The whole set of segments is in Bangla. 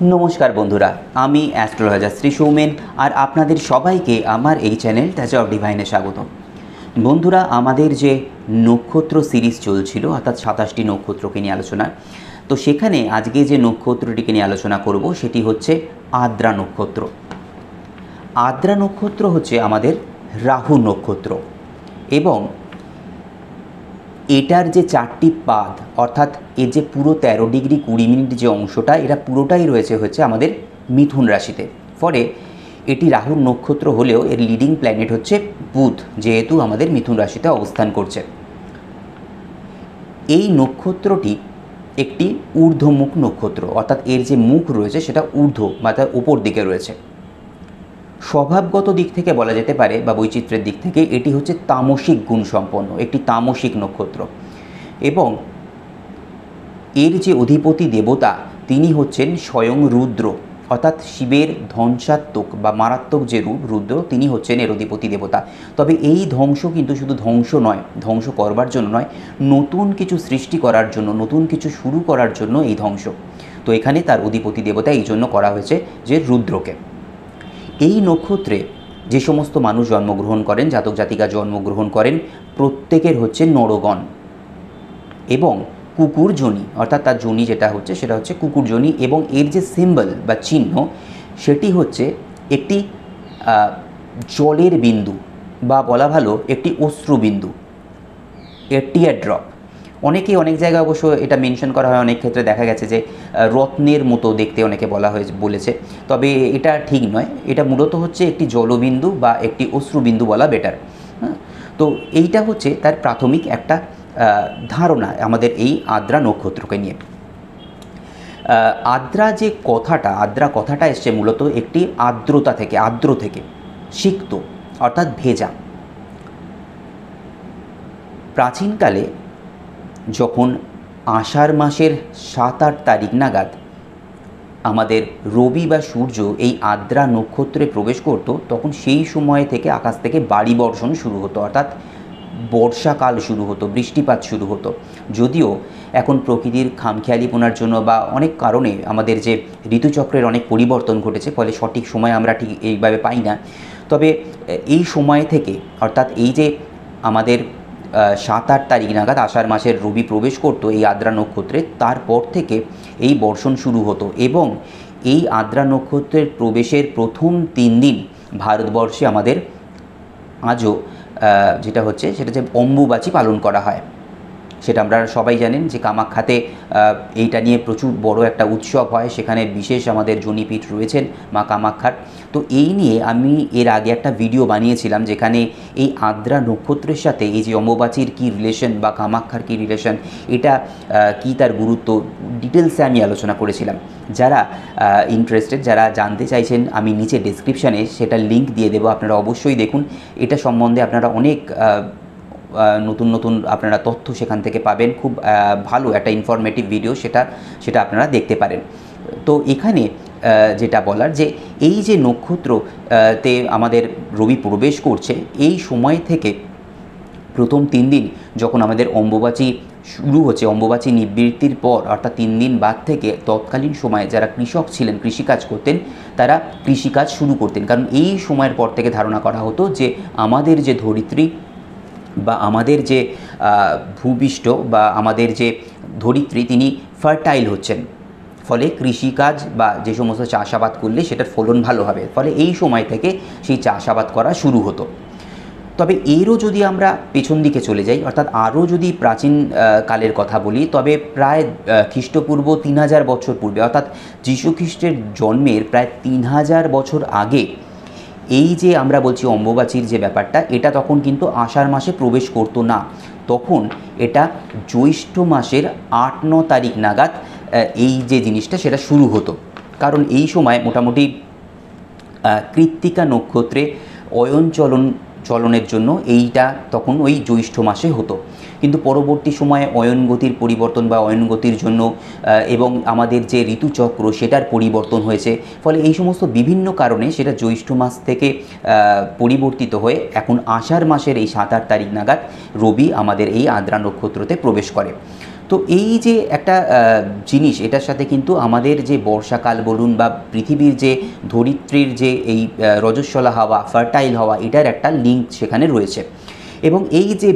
नमस्कार बंधुरा आमी অ্যাস্ট্রোলজার শ্রী সৌমেন और आपनादेर सबाइके आमार এই चैनल टच अफ डिवाइने स्वागत। बंधुरा आमादेर जे नक्षत्र सिरिज चलछिलो अर्थात 27टी नक्षत्रके निये आलोचना, तो सेखाने आजके जे नक्षत्रटिके निये आलोचना करब सेटी होच्छे आद्रा नक्षत्र। आद्रा नक्षत्र होच्छे आमादेर राहु नक्षत्र एबं एटार जे चारटी पाद अर्थात एर जे पुरो 13 डिग्री 20 मिनट जो अंशटा एरा पुरोटाई रयेछे होच्छे आमादेर मिथुन राशिते। फले एटी राहुर नक्षत्र होलेও एर लिडिंग प्लैनेट होच्छे बुध, जेहेतु आमादेर मिथुन राशिते अवस्थान करछे। এই नक्षत्रटी एकटी ऊर्ध्वमुख नक्षत्र अर्थात एर जे मुख रयेछे सेटा ऊर्ध्व बा तार ओपर दिके रयेछे। स्वभावगत दिक थेके बला जेते पारे बा बैचित्र्येर दिक थेके एटी होच्छे तामसिक गुण सम्पन्न एकटी तामसिक नक्षत्र एबं एर जे अधिपति देवता तिनी होच्छेन स्वयं रुद्र अर्थात शिवेर ध्वंसात्मक बा मारात्मक जे रूप रुद्र तिनी होच्छेन एर अधिपति देवता। तबे एई ध्वंस किन्तु शुधु ध्वंस नय, ध्वंस करबार जोन्नो नय, नतून किछु सृष्टि करार जोन्नो, नतून किछु शुरू करार जोन्नो एई ध्वंस। तो एखाने तार अधिपति देवता एई जोन्नो करा हयेछे जे रुद्रके। এই নক্ষত্রে যে সমস্ত মানুষ জন্মগ্রহণ করেন, জাতক জাতিকা জন্মগ্রহণ করেন, প্রত্যেকের হচ্ছে নরগণ এবং কুকুর যোনি অর্থাৎ তার যোনি যেটা হচ্ছে সেটা হচ্ছে কুকুর যোনি এবং এর যে সিম্বল বা চিহ্ন সেটি হচ্ছে একটি জলের বিন্দু বা বলা ভালো একটি অশ্রুবিন্দু, এর টিয়ার ড্রপ। অনেকেই অনেক জায়গায় অবশ্য এটা মেনশন করা হয়, অনেক ক্ষেত্রে দেখা গেছে যে রত্নের মতো দেখতে অনেকে বলেছে, তবে এটা ঠিক নয়। এটা মূলত হচ্ছে একটি জলবিন্দু বা একটি অশ্রুবিন্দু বলা বেটার। তো এইটা হচ্ছে তার প্রাথমিক একটা ধারণা আমাদের এই আদ্রা নক্ষত্রকে নিয়ে। আদ্রা যে কথাটা, আদ্রা কথাটা এসছে মূলত একটি আর্দ্রতা থেকে, আর্দ্র থেকে, সিক্ত অর্থাৎ ভেজা। প্রাচীনকালে যখন আষাঢ় মাসের 7-8 তারিখ নাগাদ আমাদের রবি বা সূর্য এই আদ্রা নক্ষত্রে প্রবেশ করত, তখন সেই সময় থেকে আকাশ থেকে বাড়ি বর্ষণ শুরু হতো অর্থাৎ বর্ষাকাল শুরু হতো, বৃষ্টিপাত শুরু হতো। যদিও এখন প্রকৃতির খামখেয়ালিপনার জন্য বা অনেক কারণে আমাদের যে ঋতুচক্রের অনেক পরিবর্তন ঘটেছে, ফলে সঠিক সময় আমরা ঠিক এইভাবে পাই না। তবে এই সময় থেকে অর্থাৎ এই যে আমাদের 7-8 তারিখ নাগাদ আষাঢ় মাসের রবি প্রবেশ করতো এই আদ্রা নক্ষত্রে, তারপর থেকে এই বর্ষণ শুরু হতো এবং এই আদ্রা নক্ষত্রের প্রবেশের প্রথম 3 দিন ভারতবর্ষে আমাদের আজও যেটা হচ্ছে সেটা যে অম্বুবাচী পালন করা হয়। সেটা আমরা সবাই জানেন যে কামাখ্যাতে এইটা নিয়ে প্রচুর বড় একটা উৎসব হয়, সেখানে বিশেষ আমাদের জনিপীঠ রয়েছেন মা কামাখ্যার। তো এই নিয়ে আমি এর আগে একটা ভিডিও বানিয়েছিলাম যেখানে এই আদ্রা নক্ষত্রের সাথে এই যে অম্বুবাচীর কী রিলেশন বা কামাখ্যার কী রিলেশন, এটা কী তার গুরুত্ব ডিটেলসে আমি আলোচনা করেছিলাম। যারা ইন্টারেস্টেড, যারা জানতে চাইছেন, আমি নিচে ডেসক্রিপশানে সেটা লিঙ্ক দিয়ে দেবো, আপনারা অবশ্যই দেখুন। এটা সম্বন্ধে আপনারা অনেক নতুন নতুন আপনারা তথ্য সেখান থেকে পাবেন। খুব ভালো একটা ইনফরমেটিভ ভিডিও, সেটা আপনারা দেখতে পারেন। তো এখানে যেটা বলার যে এই যে নক্ষত্রতে আমাদের রবি প্রবেশ করছে, এই সময় থেকে প্রথম 3 দিন যখন আমাদের অম্বুবাচী শুরু হচ্ছে, অম্বুবাচী নিবৃত্তির পর অর্থাৎ 3 দিন বাদ থেকে তৎকালীন সময়ে যারা কৃষক ছিলেন, কৃষিকাজ করতেন, তারা কৃষিকাজ শুরু করতেন। কারণ এই সময়ের পর থেকে ধারণা করা হতো যে আমাদের যে ধরিত্রী বা আমাদের যে ভূপৃষ্ঠ বা আমাদের যে ধরিত্রী তিনি ফার্টাইল হচ্ছেন, ফলে কৃষিকাজ বা যে সমস্ত চাষাবাদ করলে সেটার ফলন ভালো হবে। ফলে এই সময় থেকে সেই চাষাবাদ করা শুরু হতো। তবে এরও যদি আমরা পেছন দিকে চলে যাই অর্থাৎ আরও যদি প্রাচীন কালের কথা বলি, তবে প্রায় খ্রিস্টপূর্ব 3000 বছর পূর্বে অর্থাৎ যীশুখ্রিস্টের জন্মের প্রায় 3000 বছর আগে এই যে আমরা বলছি অম্বুবাচীর যে ব্যাপারটা, এটা তখন কিন্তু আষাঢ় মাসে প্রবেশ করতো না, তখন এটা জ্যৈষ্ঠ মাসের 8-9 তারিখ নাগাদ এই যে জিনিসটা সেটা শুরু হতো। কারণ এই সময় মোটামুটি কৃত্তিকা নক্ষত্রে অয়ন চলনের জন্য এইটা তখন ওই জ্যৈষ্ঠ মাসে হতো। কিন্তু পরবর্তী সময়ে অয়ন গতির পরিবর্তন বা অয়ন গতির জন্য এবং আমাদের যে ঋতুচক্র সেটার পরিবর্তন হয়েছে, ফলে এই সমস্ত বিভিন্ন কারণে সেটা জ্যৈষ্ঠ মাস থেকে পরিবর্তিত হয়ে এখন আষাঢ় মাসের এই 7-8 তারিখ নাগাদ রবি আমাদের এই আদ্রা নক্ষত্রতে প্রবেশ করে। তো এই যে একটা জিনিস, এটার সাথে কিন্তু আমাদের যে বর্ষাকাল বলুন বা পৃথিবীর যে ধরিত্রীর যে এই রজস্বলা হাওয়া, ফার্টাইল হাওয়া, এটার একটা লিঙ্ক সেখানে রয়েছে। এবং এই যে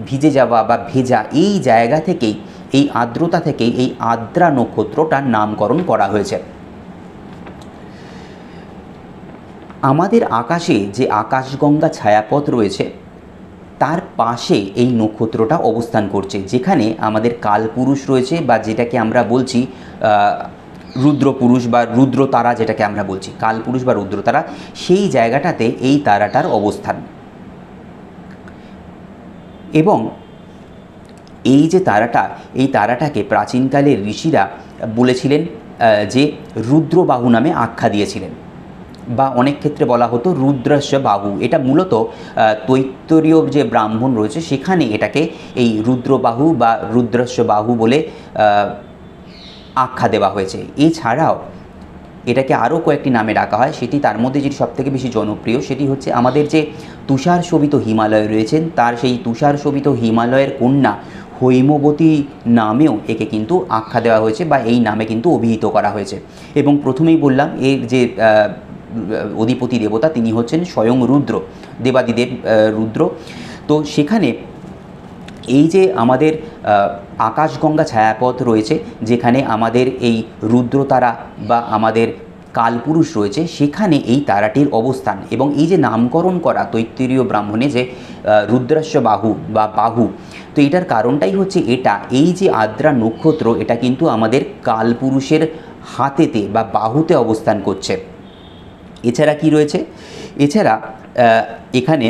ভিজে যাওয়া বা ভেজা, এই জায়গা থেকেই, এই আর্দ্রতা থেকেই এই আদ্রা নক্ষত্রটার নামকরণ করা হয়েছে। আমাদের আকাশে যে আকাশগঙ্গা ছায়াপথ রয়েছে তার পাশে এই নক্ষত্রটা অবস্থান করছে, যেখানে আমাদের কালপুরুষ রয়েছে, বা যেটাকে আমরা বলছি রুদ্রপুরুষ বা রুদ্র তারা, যেটাকে আমরা বলছি কালপুরুষ বা রুদ্র তারা, সেই জায়গাটাতে এই তারাটার অবস্থান। এবং এই যে তারাটা, এই তারাটাকে প্রাচীনকালে ঋষিরা বলেছিলেন যে রুদ্রবাহু নামে আখ্যা দিয়েছিলেন, বা অনেক ক্ষেত্রে বলা হতো রুদ্রস্য বাহু। এটা মূলত তৈত্তরীয় যে ব্রাহ্মণ রয়েছে সেখানে এটাকে এই রুদ্রবাহু বা রুদ্রস্য বাহু বলে আখ্যা দেওয়া হয়েছে। এছাড়াও এটাকে আরও কয়েকটি নামে ডাকা হয়, সেটি তার মধ্যে যেটি সবথেকে বেশি জনপ্রিয় সেটি হচ্ছে আমাদের যে তুষার শোভিত হিমালয় রয়েছেন, তার সেই তুষার শোভিত হিমালয়ের কন্যা হৈমবতী নামেও একে কিন্তু আখ্যা দেওয়া হয়েছে, বা এই নামে কিন্তু অভিহিত করা হয়েছে। এবং প্রথমেই বললাম এর যে অধিপতি দেবতা তিনি হচ্ছেন স্বয়ং রুদ্র, দেবাদিদেব রুদ্র। তো সেখানে এই যে আমাদের আকাশগঙ্গা ছায়াপথ রয়েছে, যেখানে আমাদের এই রুদ্রতারা বা আমাদের কালপুরুষ রয়েছে, সেখানে এই তারাটির অবস্থান। এবং এই যে নামকরণ করা তৈত্তরীয় ব্রাহ্মণে যে রুদ্রাস্য বাহু বা বাহু, তো এটার কারণটাই হচ্ছে এটা, এই যে আদ্রা নক্ষত্র এটা কিন্তু আমাদের কালপুরুষের হাতেতে বা বাহুতে অবস্থান করছে। এছাড়া কি রয়েছে, এছাড়া এখানে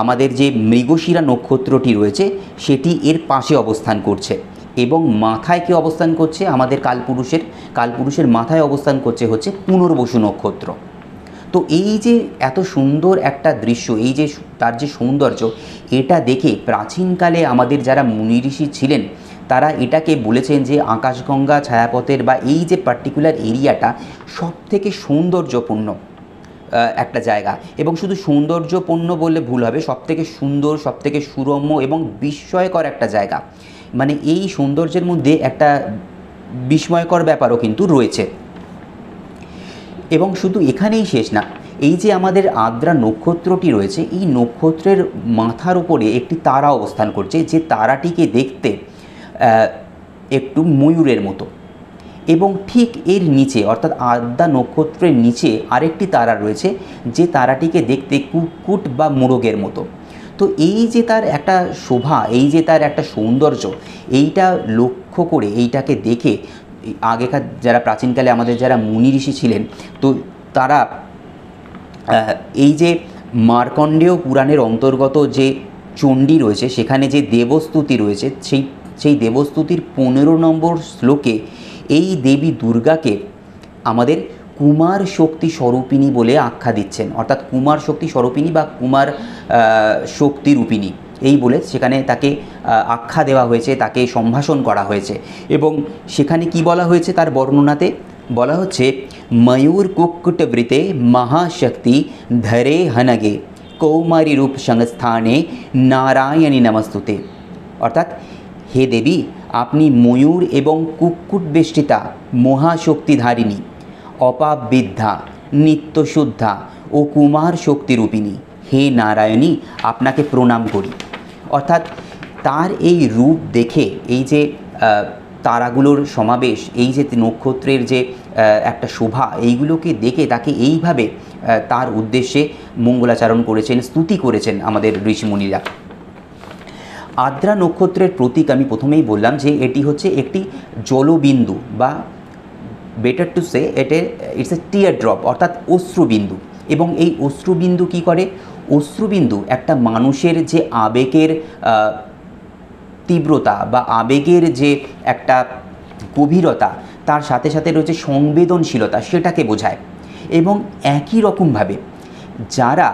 আমাদের যে মৃগশিরা নক্ষত্রটি রয়েছে সেটি এর পাশে অবস্থান করছে, এবং মাথায় কে অবস্থান করছে, আমাদের কালপুরুষের মাথায় অবস্থান করছে হচ্ছে পুনর্বসু নক্ষত্র। তো এই যে এত সুন্দর একটা দৃশ্য, এই যে তার যে সৌন্দর্য, এটা দেখে প্রাচীনকালে আমাদের যারা মুনি ঋষি ছিলেন তারা এটাকে বলেছেন যে আকাশগঙ্গা ছায়াপথের বা এই যে পার্টিকুলার এরিয়াটা সবথেকে সৌন্দর্যপূর্ণ একটা জায়গা। এবং শুধু সৌন্দর্যপূর্ণ বললে ভুল হবে, সবথেকে সুন্দর, সবথেকে সুরম্য এবং বিস্ময়কর একটা জায়গা। মানে এই সৌন্দর্যের মধ্যে একটা বিস্ময়কর ব্যাপারও কিন্তু রয়েছে। এবং শুধু এখানেই শেষ না, এই যে আমাদের আদ্রা নক্ষত্রটি রয়েছে, এই নক্ষত্রের মাথার উপরে একটি তারা অবস্থান করছে, যে তারাটিকে দেখতে একটু ময়ূরের মতো। এবং ঠিক এর নিচে, অর্থাৎ আদ্রা নক্ষত্রের নিচে আরেকটি তারা রয়েছে, যে তারাটিকে দেখতে কুক্কুট বা মোরগের মতো। তো এই যে তার একটা শোভা, এই যে তার একটা সৌন্দর্য, এইটা লক্ষ্য করে, এইটাকে দেখে আগেকার যারা প্রাচীনকালে আমাদের যারা মুনি ঋষি ছিলেন, তো তারা এই যে মার্কণ্ডেয় পুরাণের অন্তর্গত যে চণ্ডী রয়েছে, সেখানে যে দেবস্তুতি রয়েছে, সেই দেবস্তুতির 15 নম্বর শ্লোকে এই দেবী দুর্গাকে আমাদের কুমার শক্তি স্বরূপিণী বলে আখ্যা দিচ্ছেন। অর্থাৎ কুমার শক্তি স্বরূপিণী বা কুমার শক্তি রূপিণী, এই বলে সেখানে তাকে আখ্যা দেওয়া হয়েছে, তাকে সম্ভাষণ করা হয়েছে। এবং সেখানে কি বলা হয়েছে, তার বর্ণনাতে বলা হচ্ছে, ময়ূর কুক্কুট বৃতে মহাশক্তি ধরে হনগে কৌমারী রূপ সংস্থানে নারায়ণী নমস্তুতে। অর্থাৎ হে দেবী, আপনি ময়ূর এবং কুক্কুট বেষ্টিতা মহাশক্তিধারিণী, অপাবিদ্ধা, নিত্যশুদ্ধা ও কুমার শক্তিরূপিণী, হে নারায়ণী, আপনাকে প্রণাম করি। অর্থাৎ তার এই রূপ দেখে, এই যে তারাগুলোর সমাবেশ, এই যে নক্ষত্রের যে একটা শোভা, এইগুলোকে দেখে তাকে এইভাবে তার উদ্দেশ্যে মঙ্গলাচরণ করেছেন, স্তুতি করেছেন আমাদের ঋষিমুনিরা। আদ্রা নক্ষত্রের প্রতীক আমি প্রথমেই বললাম যে এটি হচ্ছে একটি জলবিন্দু, বা better to say it's a tear drop, অর্থাৎ অশ্রুবিন্দু। এবং এই অশ্রুবিন্দু কী করে, অশ্রুবিন্দু একটা মানুষের যে আবেগের তীব্রতা বা আবেগের যে একটা গভীরতা, তার সাথে সাথে রয়েছে সংবেদনশীলতা, সেটাকে বোঝায়। এবং একই রকমভাবে যারা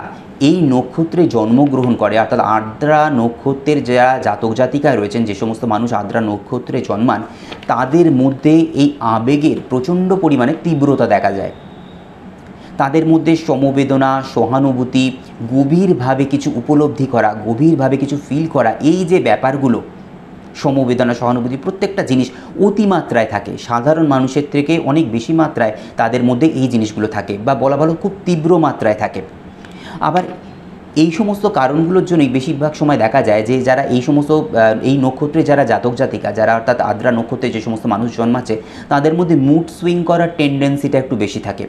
এই নক্ষত্রে জন্মগ্রহণ করে, অর্থাৎ আদ্রা নক্ষত্রের যারা জাতক জাতিকা রয়েছেন, যে সমস্ত মানুষ আদ্রা নক্ষত্রে জন্মান, তাদের মধ্যে এই আবেগের প্রচণ্ড পরিমাণে তীব্রতা দেখা যায়। তাদের মধ্যে সমবেদনা, সহানুভূতি, গভীরভাবে কিছু উপলব্ধি করা, গভীরভাবে কিছু ফিল করা, এই যে ব্যাপারগুলো, সমবেদনা, সহানুভূতি প্রত্যেকটা জিনিস অতিমাত্রায় থাকে। সাধারণ মানুষের থেকে অনেক বেশি মাত্রায় তাদের মধ্যে এই জিনিসগুলো থাকে, বা বলা ভালো খুব তীব্র মাত্রায় থাকে। আবার এই সমস্ত কারণগুলোর জন্যই বেশিরভাগ সময় দেখা যায় যে যারা এই সমস্ত এই নক্ষত্রে যারা জাতক জাতিকা, যারা অর্থাৎ আদ্রা নক্ষত্রে যে সমস্ত মানুষ জন্মাচ্ছে, তাদের মধ্যে মুড সুইং করার টেন্ডেন্সিটা একটু বেশি থাকে।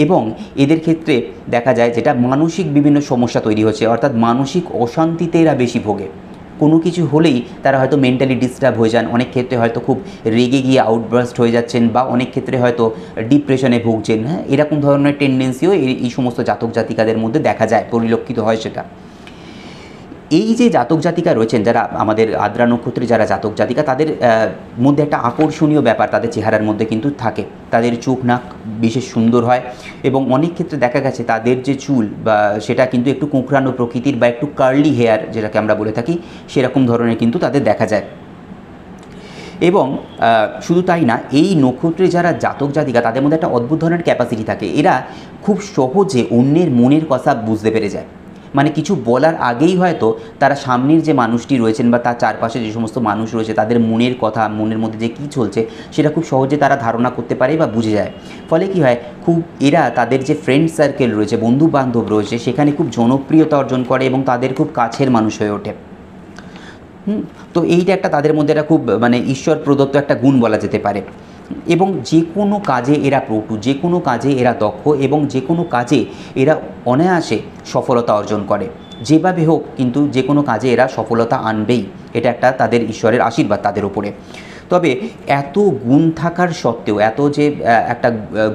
এবং এদের ক্ষেত্রে দেখা যায় যেটা মানসিক বিভিন্ন সমস্যা তৈরি হচ্ছে, অর্থাৎ মানসিক অশান্তিতে এরা বেশি ভোগে। কোনো কিছু হলেই তারা হয়তো মেন্টালি ডিস্টার্ব হয়ে যান, অনেক ক্ষেত্রে হয়তো খুব রেগে গিয়ে আউটবার্স্ট হয়ে যাচ্ছেন, বা অনেক ক্ষেত্রে হয়তো ডিপ্রেশনে ভুগছেন। হ্যাঁ, এরকম ধরনের টেন্ডেন্সিও এই সমস্ত জাতক জাতিকাদের মধ্যে দেখা যায়, পরিলক্ষিত হয় সেটা। এই যে জাতক জাতিকা রয়েছেন যারা আমাদের আদ্রা নক্ষত্রে যারা জাতক জাতিকা, তাদের মধ্যে একটা আকর্ষণীয় ব্যাপার তাদের চেহারার মধ্যে কিন্তু থাকে। তাদের চোখ নাক বিশেষ সুন্দর হয়, এবং অনেক ক্ষেত্রে দেখা গেছে তাদের যে চুল বা সেটা কিন্তু একটু কোঁকড়ানো প্রকৃতির, বা একটু কার্লি হেয়ার যেটাকে আমরা বলে থাকি, সেরকম ধরনের কিন্তু তাদের দেখা যায়। এবং শুধু তাই না, এই নক্ষত্রে যারা জাতক জাতিকা তাদের মধ্যে একটা অদ্ভুত ধরনের ক্যাপাসিটি থাকে। এরা খুব সহজে অন্যের মনের কথা বুঝতে পেরে যায়। মানে কিছু বলার আগেই হয়তো তারা সামনের যে মানুষটি রয়েছেন বা তার চারপাশে যে সমস্ত মানুষ রয়েছে তাদের মনের কথা, মনের মধ্যে যে কী চলছে সেটা খুব সহজে তারা ধারণা করতে পারে বা বুঝে যায়। ফলে কি হয়, খুব এরা তাদের যে ফ্রেন্ড সার্কেল রয়েছে, বন্ধু বান্ধব রয়েছে, সেখানে খুব জনপ্রিয়তা অর্জন করে এবং তাদের খুব কাছের মানুষ হয়ে ওঠে। তো এইটা একটা তাদের মধ্যে একটা খুব মানে ঈশ্বর প্রদত্ত একটা গুণ বলা যেতে পারে। এবং যে কোনো কাজে এরা পটু, যে কোনো কাজে এরা দক্ষ, এবং যে কোনো কাজে এরা অনায়াসে সফলতা অর্জন করে। যেভাবে হোক কিন্তু যে কোনো কাজে এরা সফলতা আনবেই, এটা একটা তাদের ঈশ্বরের আশীর্বাদ তাদের উপরে। তবে এত গুণ থাকার সত্ত্বেও, এত যে একটা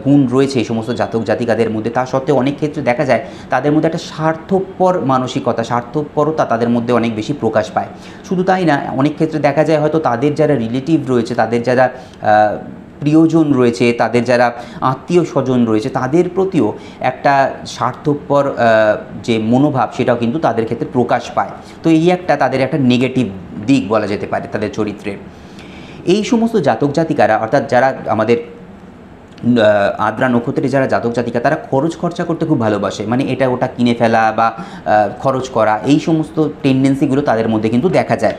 গুণ রয়েছে এই সমস্ত জাতক জাতিকাদের মধ্যে, তা সত্ত্বেও অনেক ক্ষেত্রে দেখা যায় তাদের মধ্যে একটা স্বার্থপর মানসিকতা, স্বার্থপরতা তাদের মধ্যে অনেক বেশি প্রকাশ পায়। শুধু তাই না, অনেক ক্ষেত্রে দেখা যায় হয়তো তাদের যারা রিলেটিভ রয়েছে, তাদের যারা প্রিয়জন রয়েছে, তাদের যারা আত্মীয় স্বজন রয়েছে, তাদের প্রতিও একটা স্বার্থপর যে মনোভাব সেটাও কিন্তু তাদের ক্ষেত্রে প্রকাশ পায়। তো এই একটা তাদের একটা নেগেটিভ দিক বলা যেতে পারে তাদের চরিত্রের। এই সমস্ত জাতক জাতিকারা, অর্থাৎ যারা আমাদের আদ্রা নক্ষত্রে যারা জাতক জাতিকা, তারা খরচ খরচা করতে খুব ভালোবাসে। মানে এটা ওটা কিনে ফেলা বা খরচ করা, এই সমস্ত টেন্ডেন্সিগুলো তাদের মধ্যে কিন্তু দেখা যায়।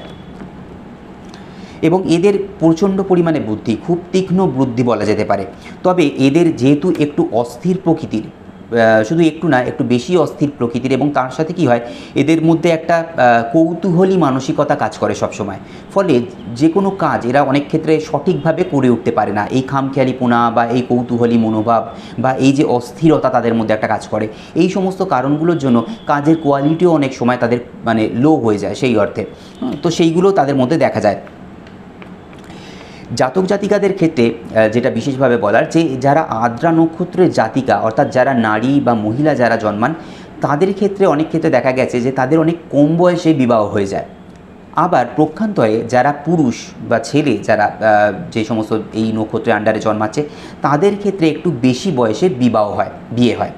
এবং এদের প্রচণ্ড পরিমাণে বুদ্ধি, খুব তীক্ষ্ণ বুদ্ধি বলা যেতে পারে। তবে এদের যেহেতু একটু অস্থির প্রকৃতির, শুধু একটু না, একটু বেশি অস্থির প্রকৃতির, এবং তার সাথে কি হয়, এদের মধ্যে একটা কৌতূহলী মানসিকতা কাজ করে সবসময়। ফলে যে কোনো কাজ এরা অনেক ক্ষেত্রে সঠিকভাবে করে উঠতে পারে না। এই খামখেয়ালিপনা বা এই কৌতূহলী মনোভাব বা এই যে অস্থিরতা তাদের মধ্যে একটা কাজ করে, এই সমস্ত কারণগুলোর জন্য কাজের কোয়ালিটিও অনেক সময় তাদের মানে লো হয়ে যায় সেই অর্থে। তো সেইগুলো তাদের মধ্যে দেখা যায়। জাতক জাতিকাদের ক্ষেত্রে যেটা বিশেষভাবে বলার, যে যারা আদ্রা নক্ষত্রের জাতিকা, অর্থাৎ যারা নারী বা মহিলা যারা জন্মান, তাদের ক্ষেত্রে অনেক ক্ষেত্রে দেখা গেছে যে তাদের অনেক কম বয়সে বিবাহ হয়ে যায়। আবার পক্ষান্তরে যারা পুরুষ বা ছেলে যারা যে সমস্ত এই নক্ষত্রের আন্ডারে জন্মাচ্ছে, তাদের ক্ষেত্রে একটু বেশি বয়সে বিয়ে হয়।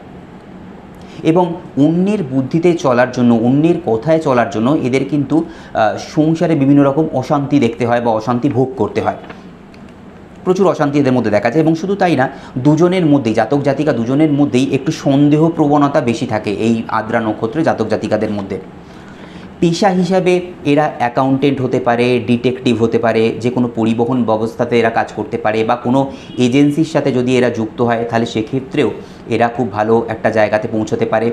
এবং অন্যের বুদ্ধিতে চলার জন্য, অন্যের কথায় চলার জন্য এদের কিন্তু সংসারে বিভিন্ন রকম অশান্তি দেখতে হয় বা অশান্তি ভোগ করতে হয়। প্রচুর অশান্তি এদের মধ্যে দেখা যায়। এবং শুধু তাই না, দুজনের মধ্যেই, জাতক জাতিকা দুজনের মধ্যেই একটু সন্দেহ প্রবণতা বেশি থাকে এই আদ্রা নক্ষত্রে জাতক জাতিকাদের মধ্যে। পেশা হিসাবে এরা অ্যাকাউন্টেন্ট হতে পারে, ডিটেকটিভ হতে পারে, যে কোনো পরিবহন ব্যবস্থাতে এরা কাজ করতে পারে, বা কোনো এজেন্সির সাথে যদি এরা যুক্ত হয় তাহলে সেক্ষেত্রেও এরা খুব ভালো একটা জায়গাতে পৌঁছতে পারে।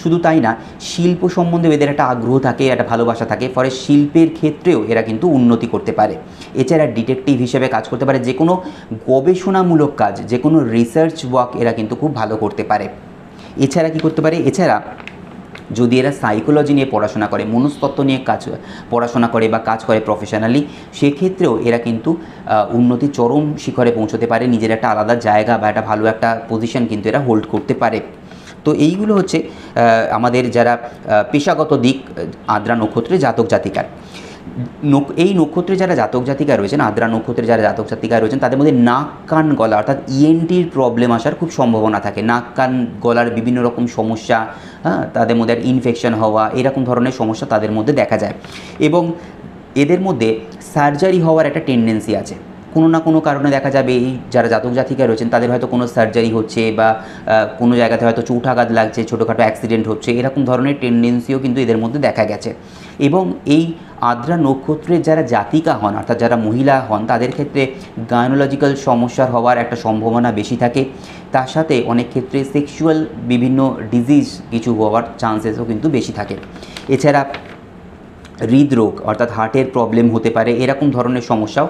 শুধু তাই না, শিল্প সম্বন্ধে এদের একটা আগ্রহ থাকে, একটা ভালোবাসা থাকে, ফলে শিল্পের ক্ষেত্রেও এরা কিন্তু উন্নতি করতে পারে। এছাড়া ডিটেকটিভ হিসেবে কাজ করতে পারে, যে কোনো গবেষণামূলক কাজ, যে কোনো রিসার্চ ওয়ার্ক এরা কিন্তু খুব ভালো করতে পারে। এছাড়া কি করতে পারে, এছাড়া যদি এরা সাইকোলজি নিয়ে পড়াশোনা করে, মনস্তত্ত্ব নিয়ে পড়াশোনা করে বা কাজ করে প্রফেশনালি, সেক্ষেত্রেও এরা কিন্তু উন্নতির চরম শিখরে পৌঁছতে পারে, নিজের একটা আলাদা জায়গা বা একটা ভালো একটা পজিশন কিন্তু এরা হোল্ড করতে পারে। তো এইগুলো হচ্ছে আমাদের যারা পেশাগত দিক আদ্রা নক্ষত্রে জাতক জাতিকার। এই নক্ষত্রে যারা জাতক জাতিকা রয়েছেন, আদ্রা নক্ষত্রে যারা জাতক জাতিকা রয়েছেন, তাদের মধ্যে নাক কান গলা অর্থাৎ ইএনটির প্রবলেম আসার খুব সম্ভাবনা থাকে। নাক কান গলার বিভিন্ন রকম সমস্যা, তাদের মধ্যে ইনফেকশন হওয়া, এরকম ধরনের সমস্যা তাদের মধ্যে দেখা যায়। এবং এদের মধ্যে সার্জারি হওয়ার একটা টেন্ডেন্সি আছে। কোনো না কোনো কারণে দেখা যাবে এই যারা জাতক জাতিকা রয়েছেন তাদের হয়তো কোনো সার্জারি হচ্ছে বা কোনো জায়গাতে হয়তো চোটাঘাত লাগছে, ছোটোখাটো অ্যাক্সিডেন্ট হচ্ছে, এরকম ধরনের টেন্ডেন্সিও কিন্তু এদের মধ্যে দেখা গেছে। এবং এই আদ্রা নক্ষত্রের যারা জাতিকা হন, অর্থাৎ যারা মহিলা হন, তাদের ক্ষেত্রে গাইনোলজিক্যাল সমস্যার হওয়ার একটা সম্ভাবনা বেশি থাকে। তার সাথে অনেক ক্ষেত্রে সেক্সুয়াল বিভিন্ন ডিজিজ কিছু হওয়ার চান্সেসও কিন্তু বেশি থাকে। এছাড়া হৃদরোগ অর্থাৎ হার্টের প্রবলেম হতে পারে, এরকম ধরনের সমস্যাও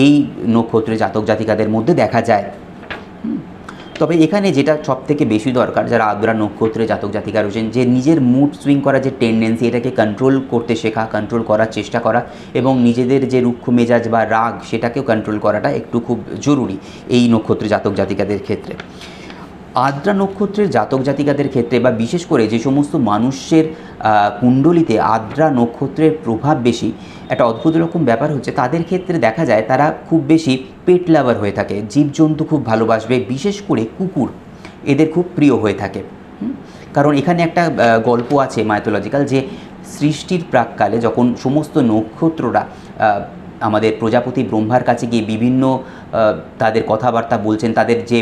এই নক্ষত্রের জাতক জাতিকাদের মধ্যে দেখা যায়। তবে এখানে যেটা সবথেকে বেশি দরকার যারা আদ্রা নক্ষত্রে জাতক জাতিকা রয়েছেন, যে নিজের মুড সুইং করার যে টেন্ডেন্সি, এটাকে কন্ট্রোল করতে শেখা, কন্ট্রোল করার চেষ্টা করা, এবং নিজেদের যে রুক্ষ মেজাজ বা রাগ সেটাকেও কন্ট্রোল করাটা একটু খুব জরুরি এই নক্ষত্রে জাতক জাতিকাদের ক্ষেত্রে। আদ্রা নক্ষত্রের জাতক জাতিকাদের ক্ষেত্রে বা বিশেষ করে যে সমস্ত মানুষের কুণ্ডলিতে আদ্রা নক্ষত্রের প্রভাব বেশি, একটা অদ্ভুত রকম ব্যাপার হচ্ছে তাদের ক্ষেত্রে দেখা যায় তারা খুব বেশি পেট লাভার হয়ে থাকে, জীবজন্তু খুব ভালোবাসবে, বিশেষ করে কুকুর এদের খুব প্রিয় হয়ে থাকে। কারণ এখানে একটা গল্প আছে মাইথোলজিক্যাল, যে সৃষ্টির প্রাককালে যখন সমস্ত নক্ষত্ররা আমাদের প্রজাপতি ব্রহ্মার কাছে গিয়ে বিভিন্ন তাদের কথাবার্তা বলছেন, তাদের যে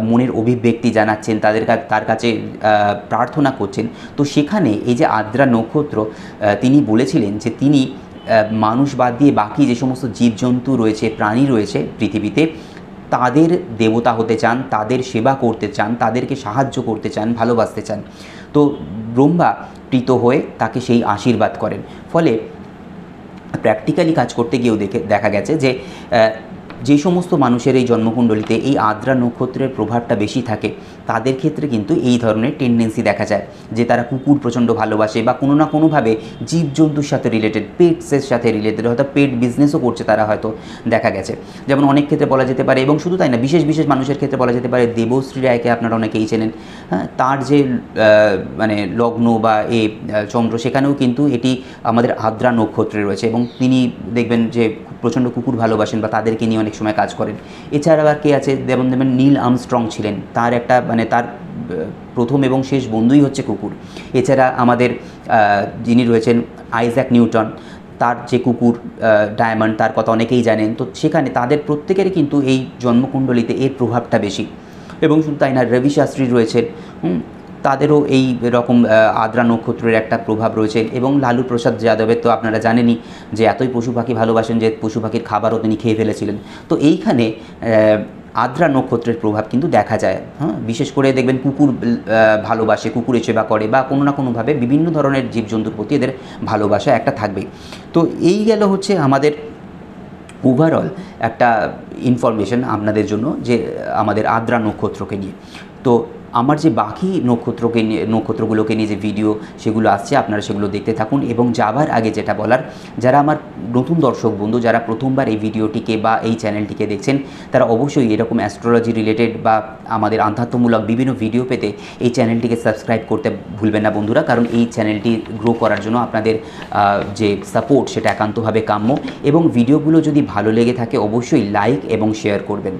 মনের অভিব্যক্তি জানাচ্ছেন, তার কাছে প্রার্থনা করছেন, তো সেখানে এই যে আদ্রা নক্ষত্র তিনি বলেছিলেন যে তিনি মানুষ বাদ দিয়ে বাকি যে সমস্ত জীবজন্তু রয়েছে, প্রাণী রয়েছে পৃথিবীতে, তাদের দেবতা হতে চান, তাদের সেবা করতে চান, তাদেরকে সাহায্য করতে চান, ভালোবাসতে চান। তো ব্রহ্মা প্রীত হয়ে তাকে সেই আশীর্বাদ করেন। ফলে প্র্যাকটিক্যালি কাজ করতে গিয়েও দেখা গেছে যে সমস্ত মানুষের এই জন্মকুণ্ডলিতে এই আদ্রা নক্ষত্রের প্রভাবটা বেশি থাকে, তাদের ক্ষেত্রে কিন্তু এই ধরনের টেন্ডেন্সি দেখা যায় যে তারা কুকুর প্রচণ্ড ভালোবাসে বা কোনো না কোনোভাবে জীবজন্তুর সাথে রিলেটেড, পেটসের সাথে রিলেটেড, হয়তো পেট বিজনেসও করছে তারা, হয়তো দেখা গেছে। যেমন অনেক ক্ষেত্রে বলা যেতে পারে, এবং শুধু তাই না, বিশেষ বিশেষ মানুষের ক্ষেত্রে বলা যেতে পারে দেবশ্রী রায়কে আপনারা অনেকেই চেনেন। হ্যাঁ, তার যে মানে লগ্ন বা চন্দ্র, সেখানেও কিন্তু এটি আমাদের আদ্রা নক্ষত্রে রয়েছে, এবং তিনি দেখবেন যে প্রচণ্ড কুকুর ভালোবাসেন বা তাদেরকে নিয়ে অনেক সময় কাজ করেন। এছাড়া আবার কে আছে, যেমন নীল আর্মস্ট্রং ছিলেন, তার একটা মানে তার প্রথম এবং শেষ বন্ধুই হচ্ছে কুকুর। এছাড়া আমাদের যিনি রয়েছেন আইজ্যাক নিউটন, তার যে কুকুর ডায়মন্ড, তার কথা অনেকেই জানেন। তো সেখানে তাদের প্রত্যেকেরই কিন্তু এই জন্মকুণ্ডলিতে এর প্রভাবটা বেশি। এবং শুধু তাই না, রবি শাস্ত্রী রয়েছেন, তাদেরও এই রকম আদ্রা নক্ষত্রের একটা প্রভাব রয়েছে। এবং লালু প্রসাদ যাদবের তো আপনারা জানেনই যে এতই পশু পাখি ভালোবাসেন যে পশু পাখির খাবারও তিনি খেয়ে ফেলেছিলেন। তো এইখানে আদ্রা নক্ষত্রের প্রভাব কিন্তু দেখা যায়। হ্যাঁ, বিশেষ করে দেখবেন কুকুর ভালোবাসে, কুকুরের সেবা করে, বা কোনো না কোনোভাবে বিভিন্ন ধরনের জীবজন্তুর প্রতি এদের ভালোবাসা একটা থাকবেই। তো এই গেল হচ্ছে আমাদের ওভারঅল একটা ইনফরমেশন আপনাদের জন্য যে আমাদের আদ্রা নক্ষত্রকে নিয়ে। তো আমার যে বাকি নক্ষত্রগুলোকে নিয়ে যে ভিডিও সেগুলো আসছে, আপনারা সেগুলো দেখতে থাকুন। এবং যাবার আগে যেটা বলার, যারা আমার নতুন দর্শক বন্ধু, যারা প্রথমবার এই ভিডিওটিকে বা এই চ্যানেলটিকে দেখছেন, তারা অবশ্যই এরকম অ্যাস্ট্রোলজি রিলেটেড বা আমাদের আধ্যাত্মমূলক বিভিন্ন ভিডিও পেতে এই চ্যানেলটিকে সাবস্ক্রাইব করতে ভুলবেন না বন্ধুরা। কারণ এই চ্যানেলটি গ্রো করার জন্য আপনাদের যে সাপোর্ট সেটা একান্তভাবে কাম্য। এবং ভিডিওগুলো যদি ভালো লেগে থাকে অবশ্যই লাইক এবং শেয়ার করবেন।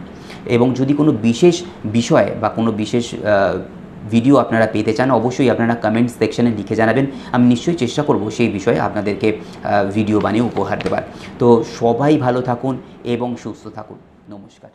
এবং যদি কোনো বিশেষ বিষয় বা কোনো বিশেষ ভিডিও আপনারা পেতে চান, অবশ্যই আপনারা কমেন্টস সেকশানে লিখে জানাবেন। আমি নিশ্চয়ই চেষ্টা করব সেই বিষয়ে আপনাদেরকে ভিডিও বানিয়ে উপহার দেবার। তো সবাই ভালো থাকুন এবং সুস্থ থাকুন। নমস্কার।